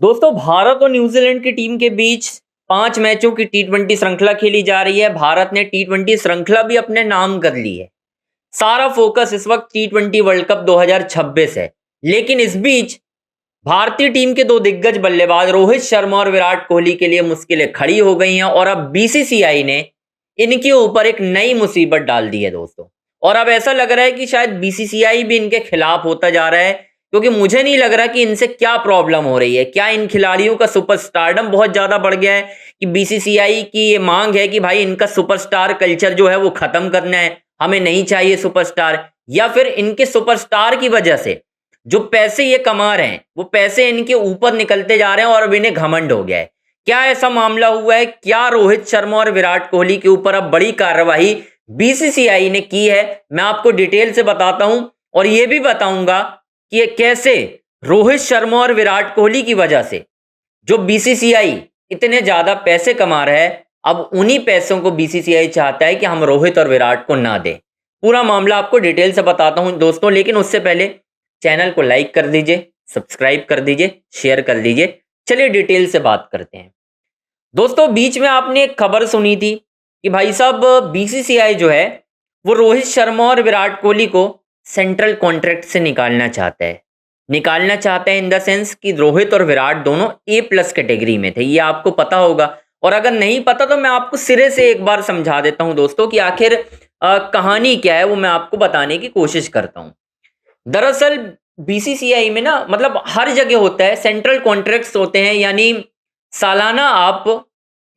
दोस्तों भारत और न्यूजीलैंड की टीम के बीच 5 मैचों की टी20 श्रृंखला खेली जा रही है। भारत ने टी20 श्रृंखला भी अपने नाम कर ली है। सारा फोकस इस वक्त टी20 वर्ल्ड कप 2026 है। लेकिन इस बीच भारतीय टीम के दो दिग्गज बल्लेबाज रोहित शर्मा और विराट कोहली के लिए मुश्किलें खड़ी हो गई हैं और अब बीसीसीआई ने इनके ऊपर एक नई मुसीबत डाल दी है दोस्तों। और अब ऐसा लग रहा है कि शायद बीसीसीआई भी इनके खिलाफ होता जा रहा है, क्योंकि मुझे नहीं लग रहा कि इनसे क्या प्रॉब्लम हो रही है। क्या इन खिलाड़ियों का सुपरस्टारडम बहुत ज्यादा बढ़ गया है कि बीसीसीआई की ये मांग है कि भाई इनका सुपरस्टार कल्चर जो है वो खत्म करना है, हमें नहीं चाहिए सुपरस्टार, या फिर इनके सुपरस्टार की वजह से जो पैसे ये कमा रहे हैं वो पैसे इनके ऊपर निकलते जा रहे हैं और अब इन्हें घमंड हो गया है। क्या ऐसा मामला हुआ है? क्या रोहित शर्मा और विराट कोहली के ऊपर अब बड़ी कार्रवाई बीसीसीआई ने की है? मैं आपको डिटेल से बताता हूं और यह भी बताऊंगा कि ये कैसे रोहित शर्मा और विराट कोहली की वजह से जो बीसीसीआई इतने ज्यादा पैसे कमा रहा है, अब उन्हीं पैसों को बीसीसीआई चाहता है कि हम रोहित और विराट को ना दें। पूरा मामला आपको डिटेल से बताता हूं दोस्तों, लेकिन उससे पहले चैनल को लाइक कर दीजिए, सब्सक्राइब कर दीजिए, शेयर कर दीजिए। चलिए डिटेल से बात करते हैं दोस्तों। बीच में आपने एक खबर सुनी थी कि भाई साहब बीसीसीआई जो है वो रोहित शर्मा और विराट कोहली को सेंट्रल कॉन्ट्रैक्ट से निकालना चाहता है इन द सेंस कि रोहित और विराट दोनों A+ कैटेगरी में थे। ये आपको पता होगा, और अगर नहीं पता तो मैं आपको सिरे से एक बार समझा देता हूं दोस्तों कि आखिर कहानी क्या है, वो मैं आपको बताने की कोशिश करता हूं। दरअसल बीसीसीआई में ना, मतलब हर जगह होता है, सेंट्रल कॉन्ट्रैक्ट्स होते हैं, यानी सालाना आप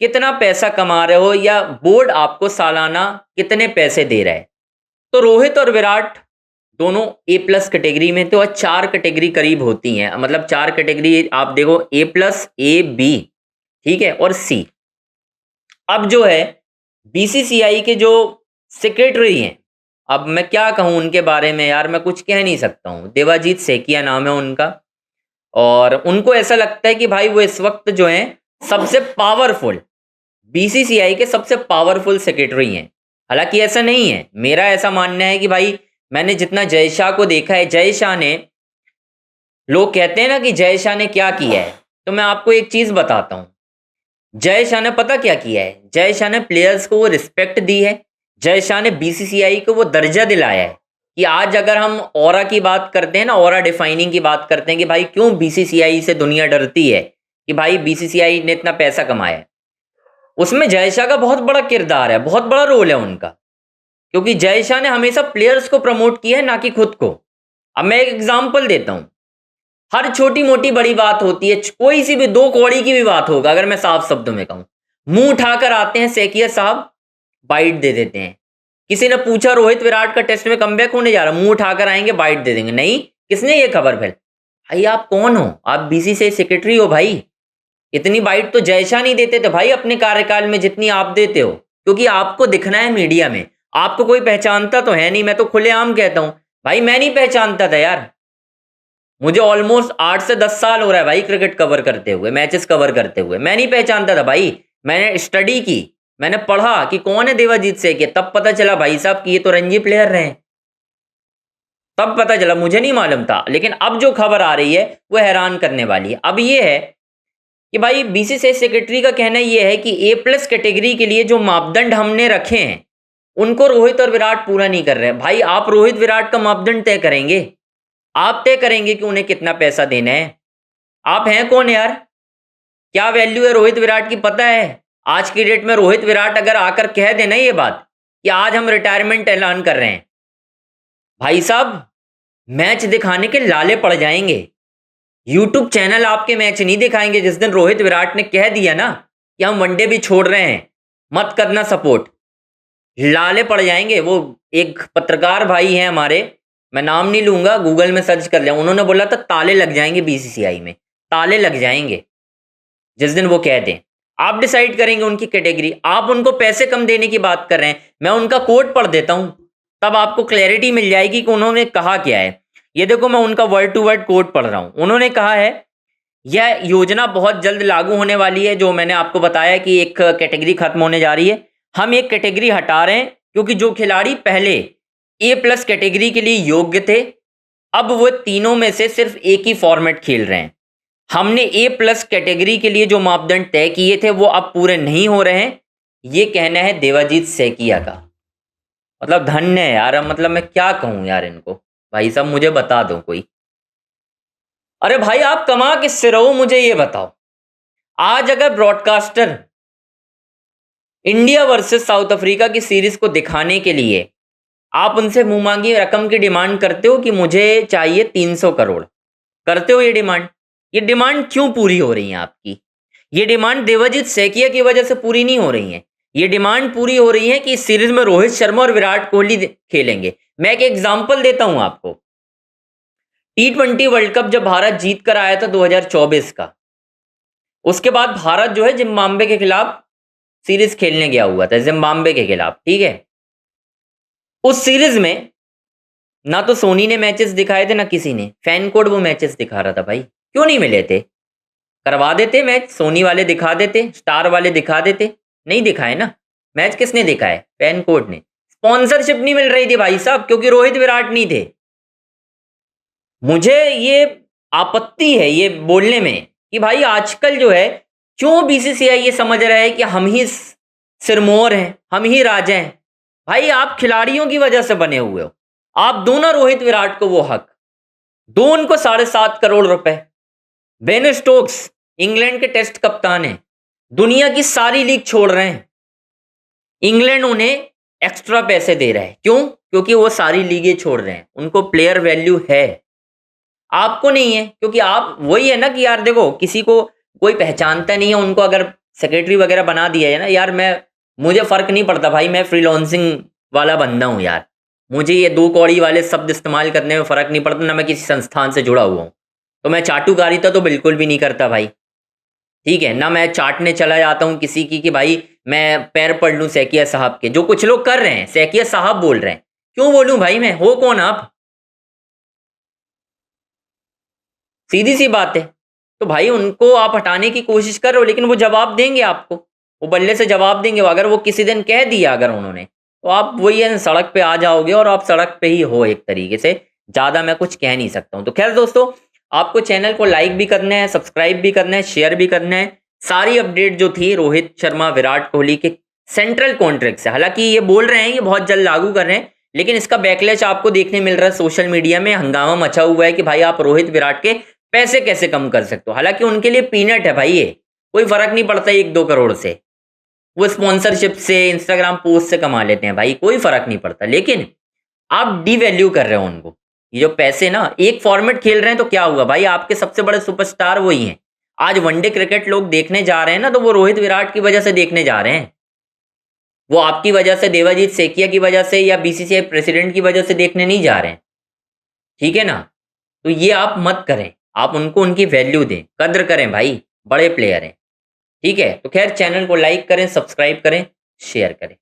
कितना पैसा कमा रहे हो या बोर्ड आपको सालाना कितने पैसे दे रहा है। तो रोहित और विराट दोनों A+ कैटेगरी में, तो 4 कैटेगरी करीब होती हैं, मतलब 4 कैटेगरी आप देखो, A+, A, B, ठीक है, और C। अब जो है बीसीसीआई के जो सेक्रेटरी हैं, अब मैं क्या कहूं उनके बारे में यार, मैं कुछ कह नहीं सकता हूं। देवाजीत सेकिया नाम है उनका, और उनको ऐसा लगता है कि भाई वो इस वक्त जो है सबसे पावरफुल, बीसीसीआई के सबसे पावरफुल सेक्रेटरी हैं। हालांकि ऐसा नहीं है, मेरा ऐसा मानना है कि भाई मैंने जितना जय शाह को देखा है, जय शाह ने, लोग कहते हैं ना कि जय शाह ने क्या किया है, तो मैं आपको एक चीज बताता हूं। जय शाह ने पता क्या किया है? जय शाह ने प्लेयर्स को वो रिस्पेक्ट दी है। जय शाह ने बीसीसीआई को वो दर्जा दिलाया है कि आज अगर हम ऑरा की बात करते हैं ना, ऑरा डिफाइनिंग की बात करते हैं कि भाई क्यों बीसीसीआई से दुनिया डरती है, कि भाई बीसीसीआई ने इतना पैसा कमाया है, उसमें जय शाह का बहुत बड़ा किरदार है, बहुत बड़ा रोल है उनका। क्योंकि जय शाह ने हमेशा प्लेयर्स को प्रमोट किया है, ना कि खुद को। अब मैं एक एग्जांपल देता हूं। हर छोटी मोटी बड़ी बात होती है, कोई सी भी 2 कौड़ी की भी बात होगा, अगर मैं साफ शब्दों में कहूं, मुंह उठाकर आते हैं सेकिया साहब, बाइट दे देते हैं। किसी ने पूछा रोहित विराट का टेस्ट में कमबैक होने जा रहा, मुंह उठाकर आएंगे, बाइट दे देंगे। नहीं, किसने ये खबर फैल? भाई आप कौन हो? आप बीसीसीआई सेक्रेटरी हो भाई। इतनी बाइट तो जय शाह नहीं देते थे भाई अपने कार्यकाल में जितनी आप देते हो, क्योंकि आपको दिखना है मीडिया में। आपको कोई पहचानता तो है नहीं, मैं तो खुलेआम कहता हूं भाई, मैं नहीं पहचानता था यार। मुझे ऑलमोस्ट 8 से 10 साल हो रहा है भाई क्रिकेट कवर करते हुए, मैचेस कवर करते हुए। मैं नहीं पहचानता था भाई, मैंने स्टडी की, मैंने पढ़ा कि कौन है देवाजीत सेकिया, तब पता चला भाई साहब कि ये तो रणजी प्लेयर रहे, तब पता चला, मुझे नहीं मालूम था। लेकिन अब जो खबर आ रही है वो हैरान करने वाली है। अब ये है कि भाई बीसीसीआई सेक्रेटरी का कहना यह है कि A+ कैटेगरी के लिए जो मापदंड हमने रखे हैं उनको रोहित और विराट पूरा नहीं कर रहे हैं। भाई आप रोहित विराट का मापदंड तय करेंगे, आप तय करेंगे कि उन्हें कितना पैसा देना है। आप हैं कौन यार? क्या वैल्यू है रोहित विराट की पता है? आज की डेट में रोहित विराट अगर आकर कह देना ये बात कि आज हम रिटायरमेंट ऐलान कर रहे हैं, भाई साहब मैच दिखाने के लाले पड़ जाएंगे। यूट्यूब चैनल आपके मैच नहीं दिखाएंगे। जिस दिन रोहित विराट ने कह दिया ना कि हम वनडे भी छोड़ रहे हैं, मत करना सपोर्ट, लाले पड़ जाएंगे। वो एक पत्रकार भाई हैं हमारे, मैं नाम नहीं लूंगा, गूगल में सर्च कर लिया, उन्होंने बोला था ताले लग जाएंगे बीसीसीआई में, ताले लग जाएंगे जिस दिन वो कह दें। आप डिसाइड करेंगे उनकी कैटेगरी, आप उनको पैसे कम देने की बात कर रहे हैं। मैं उनका कोट पढ़ देता हूं, तब आपको क्लैरिटी मिल जाएगी कि उन्होंने कहा क्या है। ये देखो, मैं उनका वर्ड टू वर्ड कोट पढ़ रहा हूं। उन्होंने कहा है यह योजना बहुत जल्द लागू होने वाली है। जो मैंने आपको बताया कि एक कैटेगरी खत्म होने जा रही है, हम एक कैटेगरी हटा रहे हैं, क्योंकि जो खिलाड़ी पहले A+ कैटेगरी के लिए योग्य थे, अब वो तीनों में से सिर्फ एक ही फॉर्मेट खेल रहे हैं। हमने A+ कैटेगरी के लिए जो मापदंड तय किए थे वो अब पूरे नहीं हो रहे हैं, ये कहना है देवाजीत सैकिया का। मतलब धन्य है यार, मतलब मैं क्या कहूं यार इनको। भाई साहब मुझे बता दो कोई। अरे भाई आप कमा किससे रहो मुझे ये बताओ। आज अगर broadcaster India versus south Africa की सीरीज को दिखाने के लिए आप उनसे मुंह मांगी रकम की डिमांड करते हो कि मुझे चाहिए 300 करोड़, करते हो ये डिमांड? ये डिमांड क्यों पूरी हो रही है आपकी? ये डिमांड देवाजीत सैकिया की वजह से पूरी नहीं हो रही है। ये डिमांड पूरी हो रही है कि इस सीरीज में रोहित शर्मा और विराट कोहली खेलेंगे। मैं एक एग्जांपल देता हूं आपको। T20 वर्ल्ड कप जब भारत जीत कर आया था 2024 का, उसके बाद भारत जो है जिम्बाब्वे के खिलाफ सीरीज खेलने गया हुआ था, जिम्बाब्वे के खिलाफ, ठीक है। उस सीरीज में ना तो सोनी ने मैचेस दिखाए थे ना किसी ने, फैन कोड वो मैचेस दिखा रहा था। भाई क्यों नहीं मिले थे? करवा देते मैच, सोनी वाले दिखा देते, स्टार वाले दिखा देते, नहीं दिखाए ना। मैच किसने दिखाए? फैन कोड ने। स्पॉन्सरशिप नहीं मिल रही थी भाई साहब, क्योंकि रोहित विराट नहीं थे। मुझे ये आपत्ति है ये बोलने में कि भाई आजकल जो है क्यों बीसीसीआई ये समझ रहा है कि हम ही सिरमौर हैं, हम ही राजा हैं। भाई आप खिलाड़ियों की वजह से बने हुए हो। आप दो ना रोहित विराट को वो हक, दो उनको 7.5 करोड़ रुपए। बेन स्टोक्स इंग्लैंड के टेस्ट कप्तान हैं, दुनिया की सारी लीग छोड़ रहे हैं, इंग्लैंड उन्हें एक्स्ट्रा पैसे दे रहा है। क्यों? क्योंकि वो सारी लीगें छोड़ रहे हैं, उनको प्लेयर वैल्यू है, आपको नहीं है। क्योंकि आप वही है ना कि यार देखो किसी को कोई पहचानता नहीं है, उनको अगर सेक्रेटरी वगैरह बना दिया है ना, यार मुझे फर्क नहीं पड़ता भाई, मैं फ्रीलांसिंग वाला बंदा हूं यार, मुझे ये 2 कौड़ी वाले शब्द इस्तेमाल करने में फर्क नहीं पड़ता, ना मैं किसी संस्थान से जुड़ा हुआ हूं। तो मैं चाटुकारिता तो बिल्कुल भी नहीं करता भाई, ठीक है ना। मैं चाटने चला जाता हूं किसी की कि भाई मैं पैर पढ़ लूं सैकिया साहब के, जो कुछ लोग कर रहे हैं। सैकिया साहब बोल रहे हैं, क्यों बोलूं भाई मैं? हो कौन आप? सीधी सी बात है। तो भाई उनको आप हटाने की कोशिश कर रहे हो, लेकिन वो जवाब देंगे आपको, वो बल्ले से जवाब देंगे। अगर वो किसी दिन कह दिया अगर उन्होंने, तो आप वही है सड़क पे आ जाओगे, और आप सड़क पे ही हो एक तरीके से। ज़्यादा मैं कुछ कह नहीं सकता हूँ। तो खैर दोस्तों, आपको चैनल को लाइक भी करना है, सब्सक्राइब भी करना है, शेयर भी करना है। सारी अपडेट जो थी रोहित शर्मा विराट कोहली के सेंट्रल कॉन्ट्रैक्ट से, हालांकि ये बोल रहे हैं ये बहुत जल्द लागू कर रहे हैं, लेकिन इसका बैकलैश आपको देखने मिल रहा है। सोशल मीडिया में हंगामा मचा हुआ है कि भाई आप रोहित विराट के पैसे कैसे कम कर सकते हो। हालांकि उनके लिए पीनट है भाई, ये कोई फर्क नहीं पड़ता 1-2 करोड़ से, वो स्पॉन्सरशिप से, इंस्टाग्राम पोस्ट से कमा लेते हैं भाई, कोई फर्क नहीं पड़ता। लेकिन आप डिवैल्यू कर रहे हो उनको। ये जो पैसे ना, एक फॉर्मेट खेल रहे हैं तो क्या हुआ भाई, आपके सबसे बड़े सुपरस्टार वही हैं। आज वनडे क्रिकेट लोग देखने जा रहे हैं ना, तो वो रोहित विराट की वजह से देखने जा रहे हैं, वो आपकी वजह से, देवाजीत सैकिया की वजह से, या बीसीसीआई प्रेसिडेंट की वजह से देखने नहीं जा रहे हैं, ठीक है ना। तो ये आप मत करें, आप उनको उनकी वैल्यू दें, कद्र करें भाई, बड़े प्लेयर हैं, ठीक है। तो खैर चैनल को लाइक करें, सब्सक्राइब करें, शेयर करें।